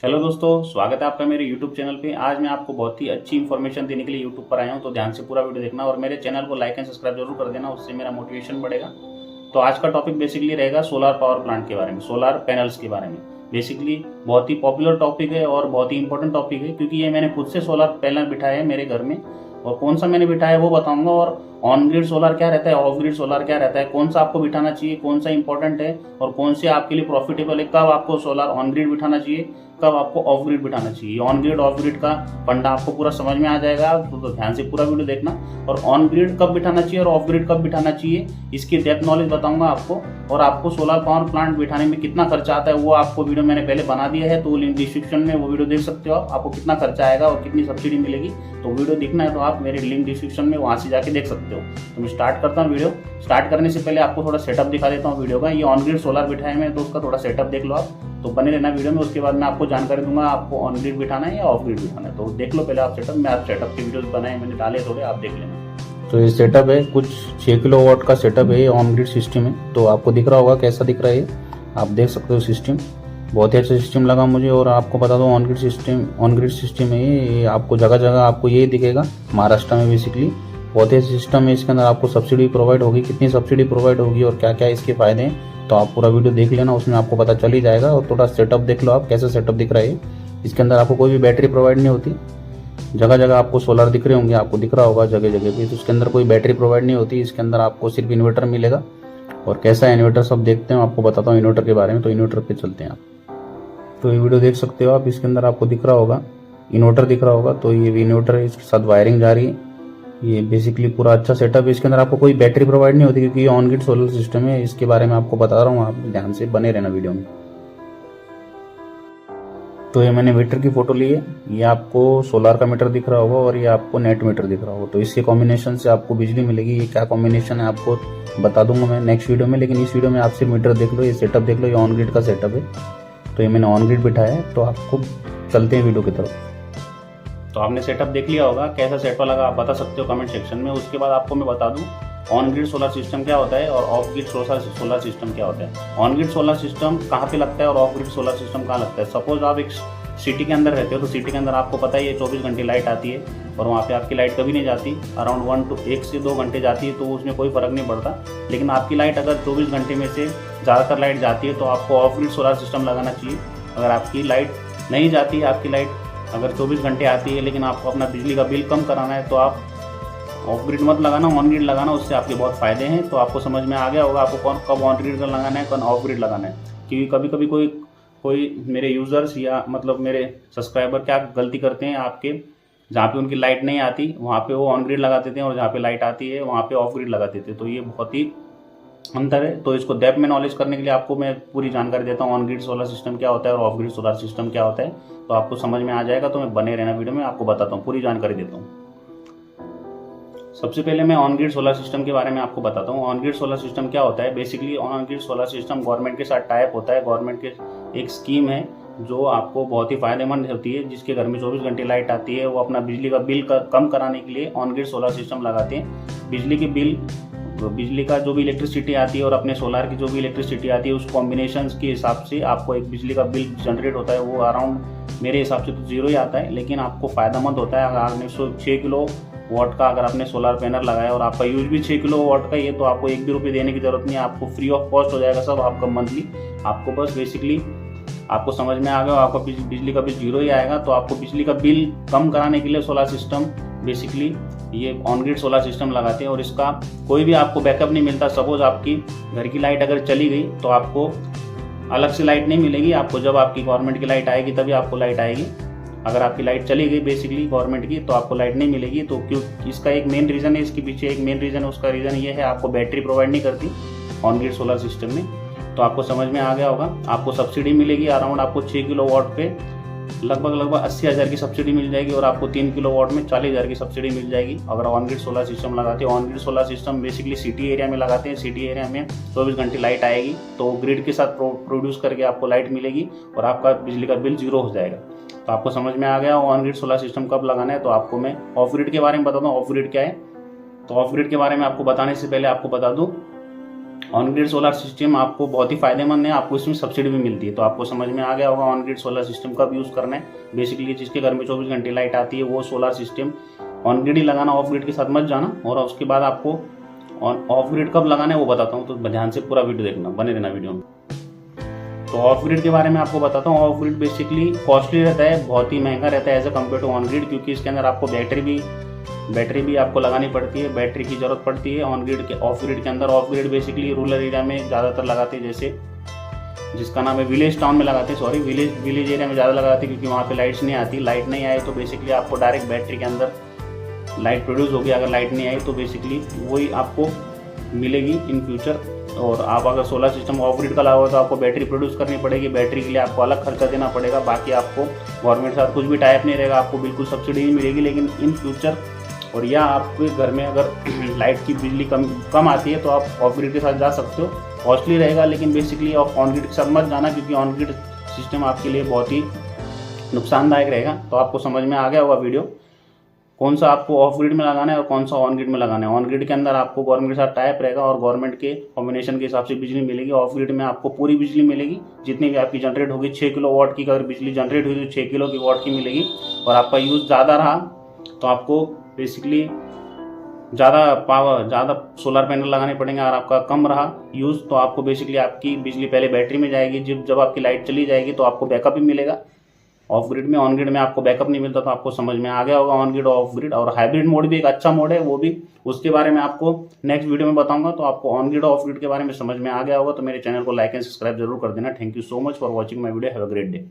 Hello दोस्तों, स्वागत है आपका मेरे YouTube चैनल पे। आज मैं आपको बहुत ही अच्छी इन्फॉर्मेशन देने के लिए YouTube पर आया हूं, तो ध्यान से पूरा वीडियो देखना और मेरे चैनल को लाइक एंड सब्सक्राइब जरूर कर देना, उससे मेरा मोटिवेशन बढ़ेगा। तो आज का टॉपिक बेसिकली रहेगा सोलर पावर प्लांट के बारे में, सोलर पैनल्स के बारे में। बेसिकली बहुत ही पॉपुलर टॉपिक है और बहुत ही इंपॉर्टेंट टॉपिक है, क्योंकि ये मैंने खुद से सोलर पैनल बिठाया है मेरे घर में। और कौन सा मैंने बिठाया है वो बताऊंगा, और ऑन ग्रिड सोलर क्या रहता है, ऑफ ग्रिड सोलर क्या रहता है, कौन सा आपको बिठाना चाहिए, कौन सा इंपॉर्टेंट है और कौन से आपके लिए प्रॉफिटेबल है, कब आपको सोलर ऑन ग्रिड बिठाना चाहिए, कब आपको ऑफ ग्रिड बिठाना चाहिए। ऑन ग्रिड ऑफ ग्रिड का फंडा आपको पूरा समझ में आ जाएगा, तो ध्यान से पूरा वीडियो देखना। और ऑन ग्रिड कब बिठाना चाहिए और ऑफ ग्रिड कब बिठाना चाहिए, इसकी डेप्थ नॉलेज बताऊंगा आपको। और आपको सोलर पावर प्लांट बिठाने में कितना खर्चा आता है वो आपको वीडियो मैंने पहले बना दिया है, तो लिंक डिस्क्रिप्शन में वो वीडियो देख सकते हो आपको कितना खर्चा आएगा और कितनी सब्सिडी मिलेगी। तो वीडियो देखना है तो आप मेरे लिंक डिस्क्रिप्शन में वहां से जाके देख सकते हो। तो मैं स्टार्ट करता हूँ। वीडियो स्टार्ट करने से पहले आपको थोड़ा सेटअप दिखा देता हूँ वीडियो का। ये ऑन ग्रिड सोलर बिठाया है, तो उसका थोड़ा सेटअप देख लो आप। तो बने रहना वीडियो में, उसके बाद मैं आपको जानकारी दूंगा आपको ऑन ग्रिड बिठाना है या ऑफ ग्रिड बिठाना है। तो देख लो पहले आप सेटअप में, आप सेटअप के वीडियोस बनाए मैंने डाले थोड़े, आप देख लेना। तो ये सेटअप है, कुछ 6 किलोवाट का सेटअप है, ये ऑन ग्रिड सिस्टम है। तो आपको दिख रहा होगा कैसा दिख रहा है ये, आप देख सकते हो। सिस्टम बहुत ही अच्छा सिस्टम लगा मुझे। और आपको बता दो ऑन ग्रिड सिस्टम है ये आपको जगह जगह आपको ये दिखेगा, महाराष्ट्र में बेसिकली। बहुत ही अच्छा सिस्टम है, इसके अंदर आपको सब्सिडी प्रोवाइड होगी, कितनी सब्सिडी प्रोवाइड होगी और क्या क्या इसके फायदे हैं, तो आप पूरा वीडियो देख लेना, उसमें आपको पता चल ही जाएगा। और थोड़ा सेटअप देख लो आप कैसा सेटअप दिख रहा है। इसके अंदर आपको कोई भी बैटरी प्रोवाइड नहीं होती, जगह जगह आपको सोलर दिख रहे होंगे, आपको दिख रहा होगा जगह जगह पे। तो इसके अंदर कोई बैटरी प्रोवाइड नहीं होती, इसके अंदर आपको सिर्फ इन्वर्टर मिलेगा। और कैसा है इन्वर्टर सब देखते हैं, आपको बताता हूँ इन्वर्टर के बारे में। तो इन्वर्टर पे चलते हैं आप। तो ये वीडियो देख सकते हो आप, इसके अंदर आपको दिख रहा होगा इन्वर्टर दिख रहा होगा। तो ये इन्वर्टर है, इसके साथ वायरिंग जा रही है। ये बेसिकली पूरा अच्छा सेटअप है। इसके अंदर आपको कोई बैटरी प्रोवाइड नहीं होती, क्योंकि ये ऑन ग्रिड सोलर सिस्टम है। इसके बारे में आपको बता रहा हूँ, आप ध्यान से बने रहना वीडियो में। तो ये मैंने मीटर की फोटो ली है, ये आपको सोलर का मीटर दिख रहा होगा और ये आपको नेट मीटर दिख रहा होगा। तो इसके कॉम्बिनेशन से आपको बिजली मिलेगी। ये क्या कॉम्बिनेशन है आपको बता दूंगा मैं नेक्स्ट वीडियो में, लेकिन इस वीडियो में आप सिर्फ मीटर देख लो, ये सेटअप देख लो। ये ऑन ग्रिड का सेटअप है, तो ये मैंने ऑन ग्रिड बिठाया है। तो आपको चलते हैं वीडियो की तरफ। तो आपने सेटअप देख लिया होगा, कैसा सेटअप लगा आप बता सकते हो कमेंट सेक्शन में। उसके बाद आपको मैं बता दूं ऑन ग्रिड सोलर सिस्टम क्या होता है और ऑफ ग्रिड सोलर सिस्टम क्या होता है। ऑन ग्रिड सोलर सिस्टम कहाँ पे लगता है और ऑफ ग्रिड सोलर सिस्टम कहाँ लगता है। सपोज आप एक सिटी के अंदर रहते हो, तो सिटी के अंदर आपको पता ही है 24 घंटे लाइट आती है और वहाँ पे आपकी लाइट कभी नहीं जाती, अराउंड 1 से 2 घंटे जाती है, तो उसमें कोई फर्क नहीं पड़ता। लेकिन आपकी लाइट अगर 24 घंटे में से ज़्यादातर लाइट जाती है तो आपको ऑफ ग्रिड सोलर सिस्टम लगाना चाहिए। अगर आपकी लाइट नहीं जाती है, आपकी लाइट अगर 24 घंटे आती है लेकिन आपको अपना बिजली का बिल कम कराना है, तो आप ऑफ ग्रिड मत लगाना, ऑन ग्रिड लगाना, उससे आपके बहुत फायदे हैं। तो आपको समझ में आ गया होगा आपको कब ऑन ग्रिड लगाना है, कब ऑफ ग्रिड लगाना है। क्योंकि कभी कभी कोई मेरे यूज़र्स या मतलब मेरे सब्सक्राइबर क्या गलती करते हैं, आपके जहाँ पे उनकी लाइट नहीं आती वहाँ पे वो ऑन ग्रिड लगा देते हैं और जहाँ पे लाइट आती है वहाँ पे ऑफ ग्रिड लगा देते हैं। तो ये बहुत ही अंतर है। तो इसको डेप्थ में नॉलेज करने के लिए आपको मैं पूरी जानकारी देता हूँ, ऑन ग्रिड सोलर सिस्टम क्या होता है और ऑफ ग्रिड सोलर सिस्टम क्या होता है। तो आपको समझ में आ जाएगा, तो मैं बने रहना वीडियो में, आपको बताता हूँ, पूरी जानकारी देता हूँ। सबसे पहले मैं ऑन ग्रिड सोलर सिस्टम के बारे में आपको बताता हूँ। ऑन ग्रिड सोलर सिस्टम क्या होता है। Basically on grid solar system government के साथ टाइप होता है। गवर्नमेंट के एक स्कीम है जो आपको बहुत ही फायदेमंद होती है। जिसके घर में 24 घंटे लाइट आती है, वो अपना बिजली का बिल कम कराने के लिए ऑन ग्रिड सोलर सिस्टम लगाते हैं। बिजली का जो भी इलेक्ट्रिसिटी आती है और अपने सोलर की जो भी इलेक्ट्रिसिटी आती है, उस कॉम्बिनेशन के हिसाब से आपको एक बिजली का बिल जनरेट होता है। वो अराउंड मेरे हिसाब से तो 0 ही आता है, लेकिन आपको फायदेमंद होता है। अगर आपने 6 किलो वाट का अगर आपने सोलर पैनल लगाया और आपका यूज भी 6 किलो वाट का ही है, तो आपको 1 भी रुपये देने की जरूरत नहीं है, आपको फ्री ऑफ कॉस्ट हो जाएगा सब आपका मंथली। आपको बस बेसिकली आपको समझ में आ गया, आपका बिजली का बिल 0 ही आएगा। तो आपको बिजली का बिल कम कराने के लिए सोलर सिस्टम बेसिकली ये ऑन ग्रिड सोलर सिस्टम लगाते हैं। और इसका कोई भी आपको बैकअप नहीं मिलता। सपोज आपकी घर की लाइट अगर चली गई तो आपको अलग से लाइट नहीं मिलेगी, आपको जब आपकी गवर्नमेंट की लाइट आएगी तभी आपको लाइट आएगी। अगर आपकी लाइट चली गई बेसिकली गवर्नमेंट की, तो आपको लाइट नहीं मिलेगी। तो क्यों, इसका एक मेन रीज़न है, इसके पीछे एक मेन रीज़न है। उसका रीज़न ये है, आपको बैटरी प्रोवाइड नहीं करती ऑन ग्रिड सोलर सिस्टम में। तो आपको समझ में आ गया होगा। आपको सब्सिडी मिलेगी अराउंड आपको 6 किलो वाट पे लगभग 80,000 की सब्सिडी मिल जाएगी और आपको 3 किलो वाट में 40,000 की सब्सिडी मिल जाएगी अगर ऑन ग्रिड सोलर सिस्टम लगाते हैं। On grid solar system basically city area में लगाते हैं। सिटी एरिया में 24 घंटे लाइट आएगी, तो ग्रिड के साथ प्रोड्यूस करके आपको लाइट मिलेगी और आपका बिजली का बिल 0 हो जाएगा। तो आपको समझ में आ गया ऑन ग्रिड सोलर सिस्टम कब लगाना है। तो आपको मैं ऑफ ग्रिड के बारे में बताता हूँ, ऑफ ग्रिड क्या है। तो ऑफ ग्रिड के बारे में आपको बताने से पहले आपको बता दूं, ऑन ग्रिड सोलर सिस्टम आपको बहुत ही फायदेमंद है, आपको इसमें सब्सिडी भी मिलती है। तो आपको समझ में आ गया होगा ऑन ग्रिड सोलर सिस्टम कब यूज़ करना है। बेसिकली जिसके घर में 24 घंटे लाइट आती है वो सोलर सिस्टम ऑन ग्रिड ही लगाना, ऑफ ग्रिड के साथ मत जाना। और उसके बाद आपको ऑफ ग्रिड कब लगाना है वो बताता हूँ, तो ध्यान से पूरा वीडियो देखना, बने रहना वीडियो में। तो ऑफ ग्रिड के बारे में आपको बताता हूँ। ऑफ ग्रिड बेसिकली कॉस्टली रहता है, बहुत ही महंगा रहता है as a compare to on grid, क्योंकि इसके अंदर आपको बैटरी भी आपको लगानी पड़ती है, बैटरी की जरूरत पड़ती है ऑन ग्रिड के ऑफ ग्रिड के अंदर। Of grid basically rural area में ज़्यादातर लगाते हैं, जैसे जिसका नाम है विलेज टाउन में लगाते हैं, सॉरी विलेज एरिया में ज़्यादा लगाते हैं, क्योंकि वहाँ पे लाइट्स नहीं आती। लाइट नहीं आए तो बेसिकली आपको डायरेक्ट बैटरी के अंदर लाइट प्रोड्यूस होगी। अगर लाइट नहीं आई तो बेसिकली वही आपको मिलेगी इन फ्यूचर। और आप अगर सोलर सिस्टम ऑफ ग्रिड का लगाओगे तो आपको बैटरी प्रोड्यूस करनी पड़ेगी, बैटरी के लिए आपको अलग खर्चा देना पड़ेगा। बाकी आपको गवर्नमेंट के साथ कुछ भी टाइप नहीं रहेगा, आपको बिल्कुल सब्सिडी ही मिलेगी। लेकिन इन फ्यूचर और या आपके घर में अगर लाइट की बिजली कम आती है तो आप ऑफ ग्रिड के साथ जा सकते हो, कॉस्टली रहेगा। लेकिन बेसिकली आप ऑन ग्रिड के साथ मत जाना, क्योंकि ऑन ग्रिड सिस्टम आपके लिए बहुत ही नुकसानदायक रहेगा। तो आपको समझ में आ गया होगा वीडियो कौन सा आपको ऑफ ग्रिड में लगाना है और कौन सा ऑन ग्रिड में लगाना है। ऑन ग्रिड के अंदर आपको गवर्नमेंट के साथ टाइप रहेगा और गवर्नमेंट के कॉम्बिनेशन के हिसाब से बिजली मिलेगी। ऑफ ग्रिड में आपको पूरी बिजली मिलेगी, जितनी भी आपकी जनरेट होगी। 6 किलो वाट की अगर बिजली जनरेट हुई तो 6 किलो की वाट की मिलेगी। और आपका यूज़ ज़्यादा रहा तो आपको बेसिकली ज़्यादा सोलर पैनल लगाने पड़ेंगे। अगर आपका कम रहा यूज़ तो आपको बेसिकली आपकी बिजली पहले बैटरी में जाएगी, जब आपकी लाइट चली जाएगी तो आपको बैकअप भी मिलेगा। ऑफ ग्रिड में, ऑन ग्रिड में आपको बैकअप नहीं मिलता। तो आपको समझ में आ गया होगा ऑन ग्रिड ऑफ ग्रिड। और हाइब्रिड मोड भी एक अच्छा मोड है, वो भी उसके बारे में आपको नेक्स्ट वीडियो में बताऊंगा। तो आपको ऑन ग्रिड ऑफ ग्रिड के बारे में समझ में आ गया होगा तो मेरे चैनल को लाइक एंड सब्सक्राइब जरूर कर देना। Thank you so much for watching my video. Have a great day.